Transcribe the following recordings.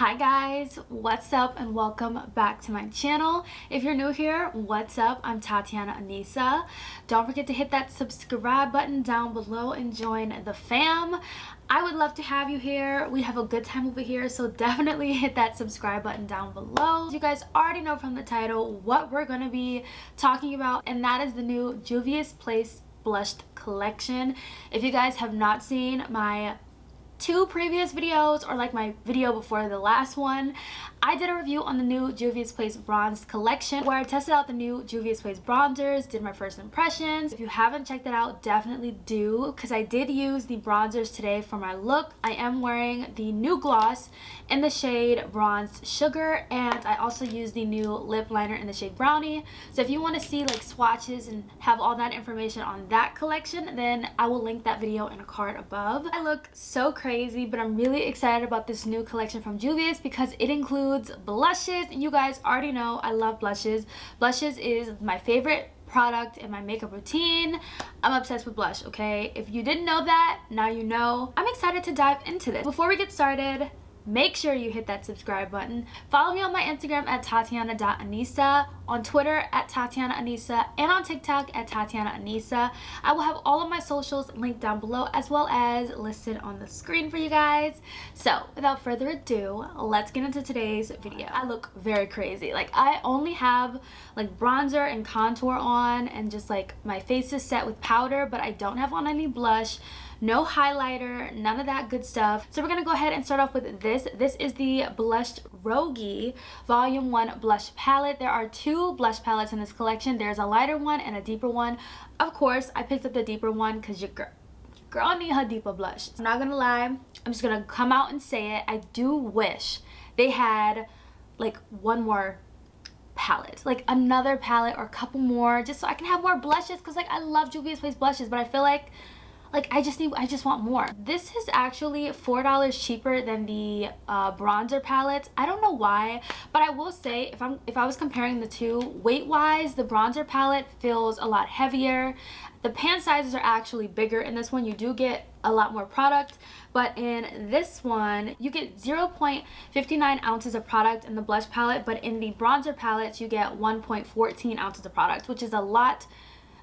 Hi guys, what's up and welcome back to my channel. If you're new here, what's up? I'm Tatianna Anesa. Don't forget to hit that subscribe button down below and join the fam. I would love to have you here. We have a good time over here, so definitely hit that subscribe button down below. You guys already know from the title what we're going to be talking about, and that is the new Juvia'S blush collection. If you guys have not seen my two previous videos, or like my video before the last one, I did a review on the new Juvia'S bronze collection where I tested out the new Juvia'S bronzers, did my first impressions. If you haven't checked it out, definitely do, because I did use the bronzers today for my look. I am wearing the new gloss in the shade Bronzed Sugar, and I also used the new lip liner in the shade Brownie. So if you want to see like swatches and have all that information on that collection, then I will link that video in a card above. I look so crazy, but I'm really excited about this new collection from Juvia'S because it includes blushes, and you guys already know I love blushes. Blushes is my favorite product in my makeup routine. I'm obsessed with blush, okay? If you didn't know that, now you know. I'm excited to dive into this. Before we get started, make sure you hit that subscribe button. Follow me on my Instagram at Tatianna.Anesa, on Twitter at Tatianna Anesa, and on TikTok at Tatianna Anesa. I will have all of my socials linked down below as well as listed on the screen for you guys. So without further ado, let's get into today's video. I look very crazy. Like, I only have like bronzer and contour on, and just like my face is set with powder, but I don't have on any blush. No highlighter, none of that good stuff. So we're gonna go ahead and start off with this. This is the Blushed Rogue Volume 1 Blush Palette. There are two blush palettes in this collection. There's a lighter one and a deeper one. Of course, I picked up the deeper one because your girl need her deeper blush. I'm not gonna lie, I'm just gonna come out and say it. I do wish they had like one more palette, like another palette or a couple more, just so I can have more blushes, because like I love Juvia'S blushes, but I feel like I just want more. This is actually $4 cheaper than the bronzer palettes. I don't know why, but I will say if I was comparing the two weight wise, the bronzer palette feels a lot heavier. The pan sizes are actually bigger in this one. You do get a lot more product, but in this one you get 0.59 ounces of product in the blush palette, but in the bronzer palettes you get 1.14 ounces of product, which is a lot.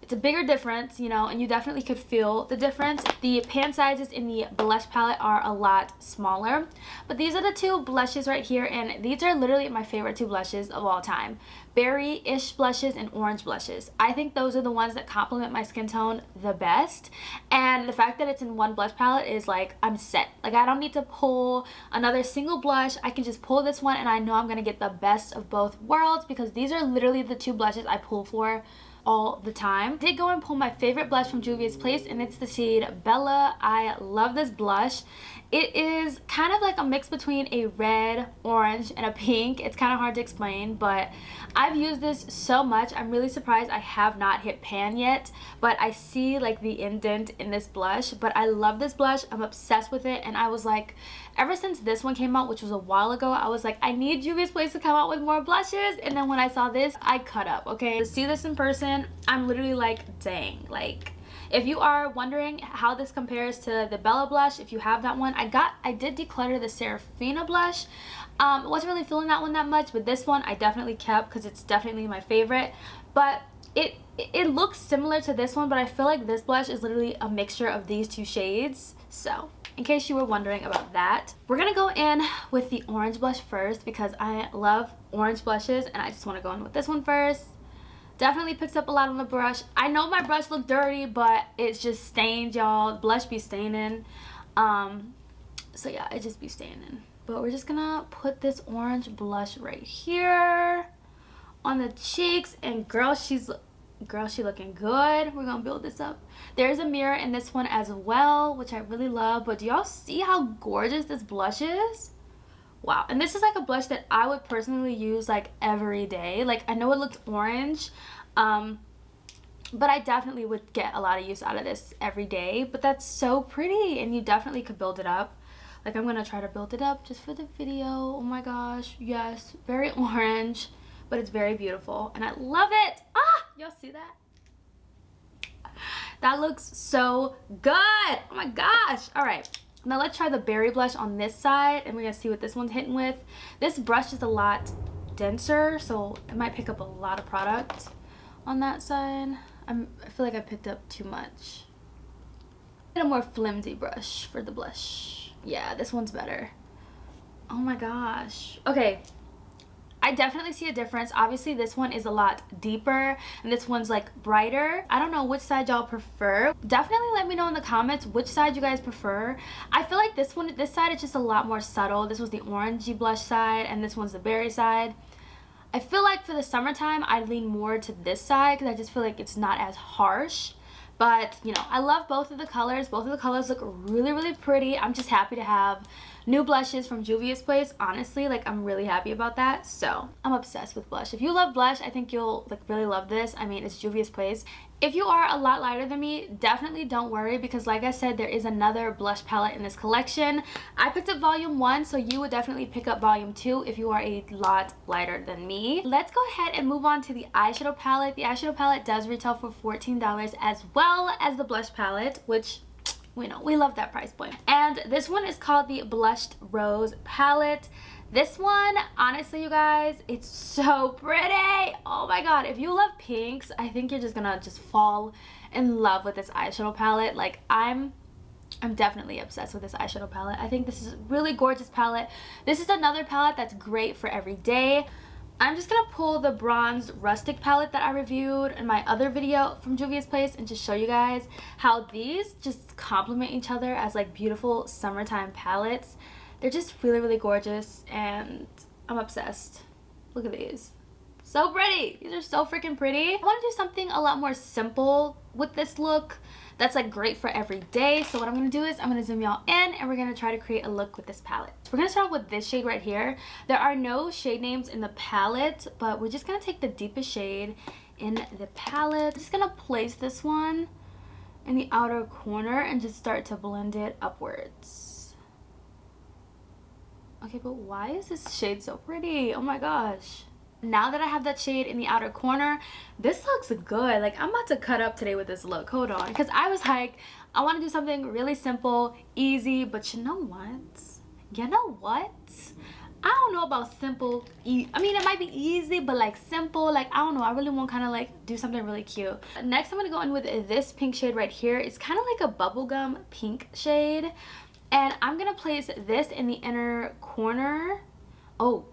It's a bigger difference, you know, and you definitely could feel the difference. The pan sizes in the blush palette are a lot smaller, but these are the two blushes right here, and these are literally my favorite two blushes of all time. Berry-ish blushes and orange blushes. I think those are the ones that complement my skin tone the best, and the fact that it's in one blush palette is like, I'm set. Like, I don't need to pull another single blush. I can just pull this one and I know I'm gonna get the best of both worlds, because these are literally the two blushes I pull for all the time. I did go and pull my favorite blush from Juvia'S, and it's the shade Bella. I love this blush. It is kind of like a mix between a red, orange, and a pink. It's kind of hard to explain, but I've used this so much. I'm really surprised I have not hit pan yet, but I see like the indent in this blush. But I love this blush. I'm obsessed with it, and I was like, ever since this one came out, which was a while ago, I was like, I need Juvia'S to come out with more blushes. And then when I saw this, I cut up, okay? To see this in person, I'm literally like, dang. Like, if you are wondering how this compares to the Bella blush, if you have that one, I did declutter the Serafina blush. I wasn't really feeling that one that much, but this one I definitely kept because it's definitely my favorite. But it looks similar to this one, but I feel like this blush is literally a mixture of these two shades. So in case you were wondering about that, we're gonna go in with the orange blush first because I love orange blushes, and I just want to go in with this one first. Definitely picks up a lot on the brush. I know my brush look dirty, but it's just stained, y'all. Blush be staining. So yeah, it just be staining. But we're just gonna put this orange blush right here on the cheeks, and girl, she looking good. We're gonna build this up. There's a mirror in this one as well, which I really love. But do y'all see how gorgeous this blush is? Wow. And this is like a blush that I would personally use like every day. Like, I know it looks orange, but I definitely would get a lot of use out of this every day. But that's so pretty, and you definitely could build it up. Like, I'm gonna try to build it up just for the video. Oh my gosh, yes, very orange, but it's very beautiful and I love it. Ah, y'all see that? That looks so good. Oh my gosh. All right, Now let's try the berry blush on this side, and we're gonna see what this one's hitting with. This brush is a lot denser, so it might pick up a lot of product on that side. I feel like I picked up too much. Get a more flimsy brush for the blush. Yeah, this one's better. Oh my gosh. Okay, I definitely see a difference. Obviously this one is a lot deeper and this one's like brighter. I don't know which side y'all prefer. Definitely let me know in the comments which side you guys prefer. I feel like this side is just a lot more subtle. This was the orangey blush side and this one's the berry side. I feel like for the summertime I lean more to this side because I just feel like it's not as harsh. But you know, I love both of the colors. Both of the colors look really, really pretty. I'm just happy to have new blushes from Juvia'S place. Honestly, like, I'm really happy about that. So I'm obsessed with blush. If you love blush, I think you'll like really love this. I mean, it's Juvia'S place. If you are a lot lighter than me, definitely don't worry because like I said, there is another blush palette in this collection. I picked up volume 1, so you would definitely pick up volume 2 if you are a lot lighter than me. Let's go ahead and move on to the eyeshadow palette. The eyeshadow palette does retail for $14 as well as the blush palette, which we know we love that price point. And this one is called the Blushed Rose palette. This one, honestly, you guys, it's so pretty. Oh my god, if you love pinks, I think you're just gonna fall in love with this eyeshadow palette. Like, I'm definitely obsessed with this eyeshadow palette. I think this is a really gorgeous palette. This is another palette that's great for every day. I'm just gonna pull the bronze rustic palette that I reviewed in my other video from Juvia'S place and just show you guys how these just complement each other as like beautiful summertime palettes. They're just really, really gorgeous and I'm obsessed. Look at these. So pretty. These are so freaking pretty. I want to do something a lot more simple with this look that's like great for every day. So what I'm going to do is I'm going to zoom y'all in and we're going to try to create a look with this palette. We're going to start with this shade right here. There are no shade names in the palette, but we're just going to take the deepest shade in the palette. I'm just going to place this one in the outer corner and just start to blend it upwards. Okay, but why is this shade so pretty? Oh my gosh. Now that I have that shade in the outer corner, this looks good. Like, I'm about to cut up today with this look. Hold on. Because I was like, I want to do something really simple, easy. But you know what? You know what? I don't know about simple. I mean, it might be easy, but like simple. Like, I don't know. I really want to kind of like do something really cute. Next, I'm going to go in with this pink shade right here. It's kind of like a bubblegum pink shade. And I'm going to place this in the inner corner. Oh,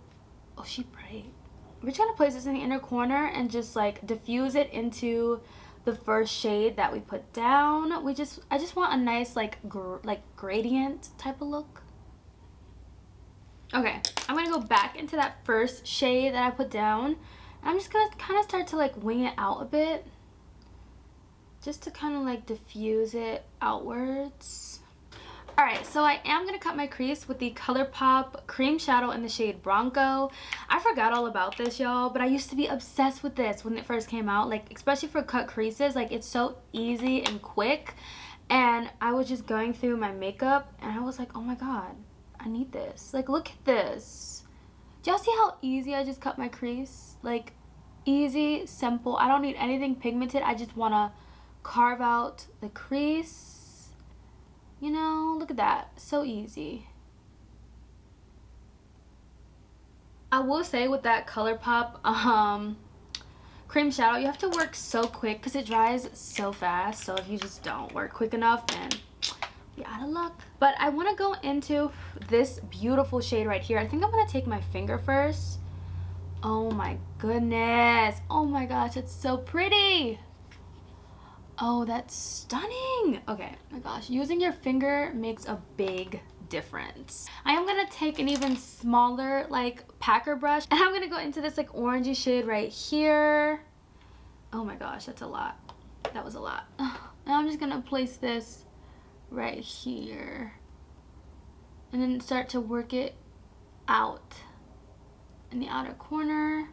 she bright. We're just going to place this in the inner corner and just like diffuse it into the first shade that we put down. I just want a nice like gradient type of look. Okay, I'm going to go back into that first shade that I put down. I'm just going to kind of start to like wing it out a bit. Just to kind of like diffuse it outwards. Alright, so I am going to cut my crease with the ColourPop Cream Shadow in the shade Bronco. I forgot all about this, y'all, but I used to be obsessed with this when it first came out. Like, especially for cut creases, like, it's so easy and quick. And I was just going through my makeup, and I was like, oh my god, I need this. Like, look at this. Do y'all see how easy I just cut my crease? Like, easy, simple. I don't need anything pigmented. I just want to carve out the crease. You know, look at that. So easy. I will say with that ColourPop cream shadow, you have to work so quick because it dries so fast. So if you just don't work quick enough, then you're out of luck. But I want to go into this beautiful shade right here. I think I'm going to take my finger first. Oh my goodness. Oh my gosh, it's so pretty. Oh, that's stunning. Okay, oh my gosh, using your finger makes a big difference. I am gonna take an even smaller like packer brush and I'm gonna go into this like orangey shade right here. Oh my gosh, that's a lot. That was a lot. Now I'm just gonna place this right here and then start to work it out in the outer corner.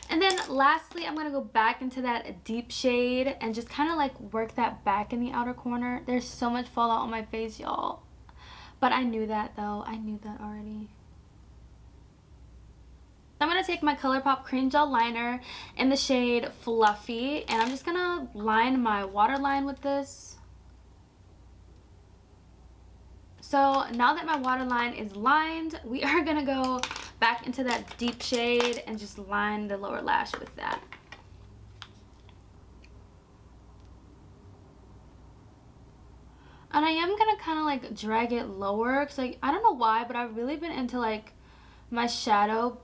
And then lastly, I'm going to go back into that deep shade and just kind of like work that back in the outer corner. There's so much fallout on my face, y'all. But I knew that though. I knew that already. I'm going to take my ColourPop Cream Gel Liner in the shade Fluffy. And I'm just going to line my waterline with this. So now that my waterline is lined, we are gonna go back into that deep shade and just line the lower lash with that. And I am gonna kind of like drag it lower because like, I don't know why, but I've really been into like my shadow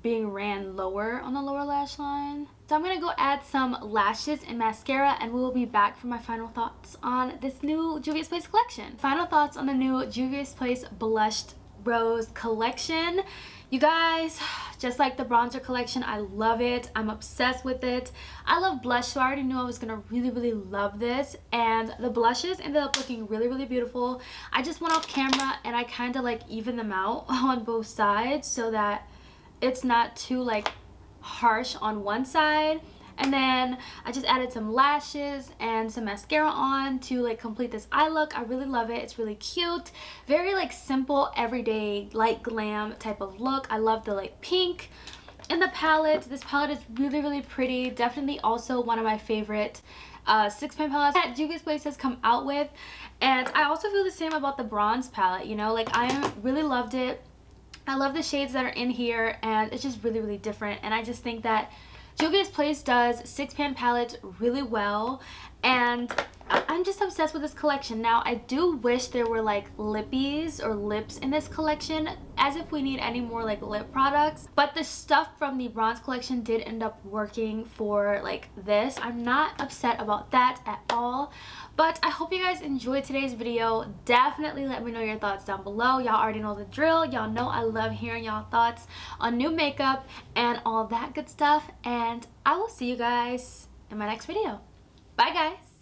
being ran lower on the lower lash line. So I'm gonna go add some lashes and mascara, and we will be back for my final thoughts on this new Juvia'S Place collection. Final thoughts on the new Juvia'S Place Blushed Rose collection. You guys, just like the bronzer collection, I love it. I'm obsessed with it. I love blush, so I already knew I was gonna really love this, and the blushes ended up looking really beautiful. I just went off camera and I kind of like evened them out on both sides so that it's not too like harsh on one side. And then I just added some lashes and some mascara on to like complete this eye look. I really love it. It's really cute, very like simple, everyday, light glam type of look. I love the like pink in the palette. This palette is really pretty. Definitely also one of my favorite 6-pan palettes that Juvia'S Place has come out with. And I also feel the same about the bronze palette, you know, like I really loved it. I love the shades that are in here, and it's just really different. And I just think that Juvia'S Place does 6-pan palettes really well, and I'm just obsessed with this collection. Now, I do wish there were like lippies or lips in this collection, as if we need any more like lip products. But the stuff from the bronze collection did end up working for like this. I'm not upset about that at all. But I hope you guys enjoyed today's video. Definitely let me know your thoughts down below. Y'all already know the drill. Y'all know I love hearing y'all thoughts on new makeup and all that good stuff. And I will see you guys in my next video. Bye guys.